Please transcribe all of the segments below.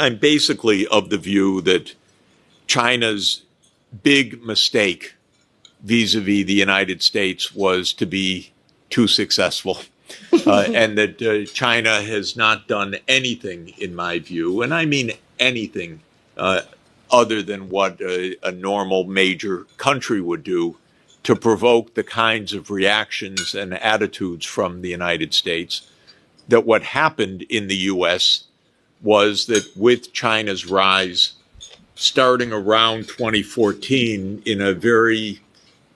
I'm basically of the view that China's big mistake vis-a-vis the United States was to be too successful. And that China has not done anything, in my view, and I mean anything other than what a normal major country would do to provoke the kinds of reactions and attitudes from the United States. That what happened in the U.S. was that with China's rise, starting around 2014, in a very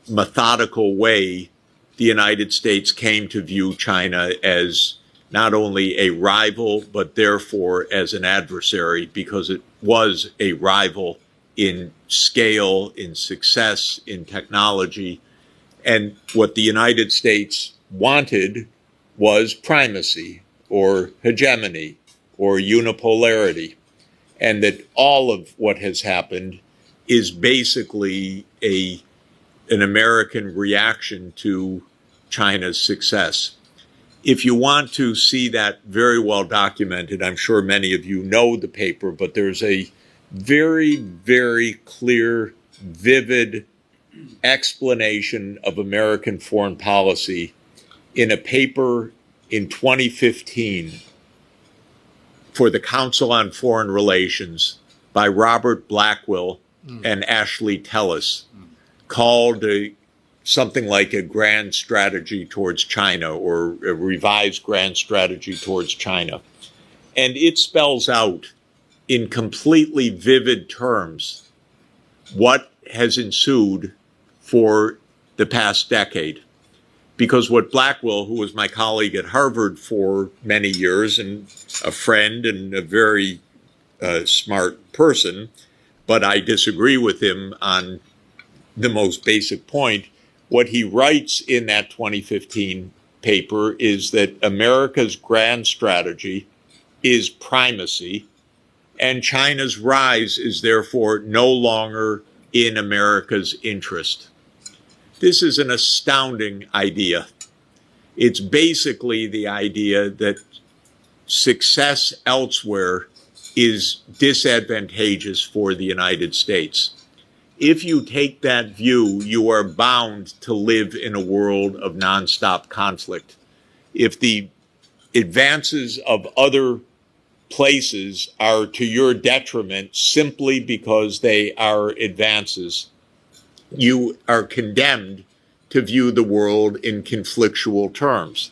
methodical way, the United States came to view China as not only a rival, but therefore as an adversary, because it was a rival in scale, in success, in technology. And what the United States wanted was primacy or hegemony or unipolarity. And that all of what has happened is basically an American reaction to China's success. If you want to see that very well documented, I'm sure many of you know the paper, but there's a very, very clear, vivid explanation of American foreign policy in a paper in 2015 for the Council on Foreign Relations by Robert Blackwell and Ashley Tellis, called something like a grand strategy towards China, or a revised grand strategy towards China. And it spells out in completely vivid terms what has ensued for the past decade. Because what Blackwell, who was my colleague at Harvard for many years and a friend and a very smart person, but I disagree with him on the most basic point, what he writes in that 2015 paper is that America's grand strategy is primacy, and China's rise is therefore no longer in America's interest. This is an astounding idea. It's basically the idea that success elsewhere is disadvantageous for the United States. If you take that view, you are bound to live in a world of nonstop conflict. If the advances of other places are to your detriment simply because they are advances, you are condemned to view the world in conflictual terms.